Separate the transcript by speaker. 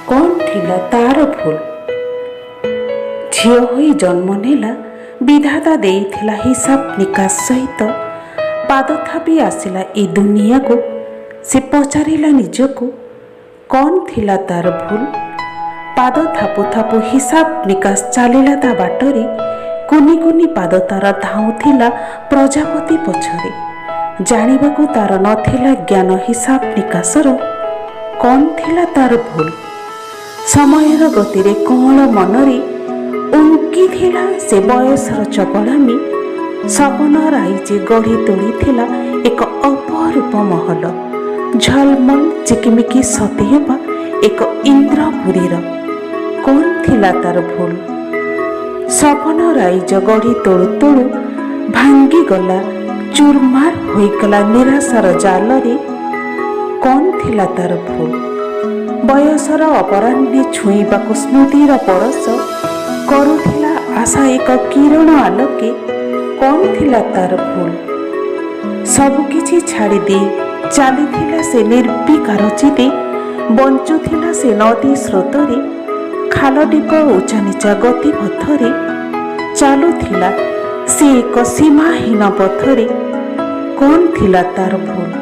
Speaker 1: कौन थिला तार भूल। झियो होई जन्म नेला विधाता देइथिला हिसाब निकास सहित पाद थापी आसिला ए दुनिया को। से पचारिला निजको कौन थिला तार भूल। पाद थापु थापु हिसाब निकास चलिला ता बाटरे कुनी कुनी पाद तार धाउथिला प्रजापति पछरे। जानिबाकु तार नथिला ज्ञान हिसाब निकासर कौन थिला तार भूल। समयर गतिरे कौन मनरे उंकी थिला से बयसर चपलामी। सपन राइजे गढ़ी तोड़ी थिला एक अपरूप महल। झलमल चिकिमिकी सती हेबा एक इंद्रपुरीर कौन थिला तार भूल। सपन राइज गढ़ी तोड़ू तोड़ू भांगी गला चूरमार होइगला निराशार जालरे कौन थिला तार भूल। बयसर अपराह्ने छुईबाकु स्मृतिर परस करुथिला आशा एक किरण आलोके कौन थिला तार भूल। सबकिछि छाड़ी दे चलीथिला से निर्विकार चिते बंचुथिला से नदी स्रोतरे खाल टीप उचा नीचा गति पथरे चालुथिला से एक सीमाहीन पथरे कौन थिला तार भूल।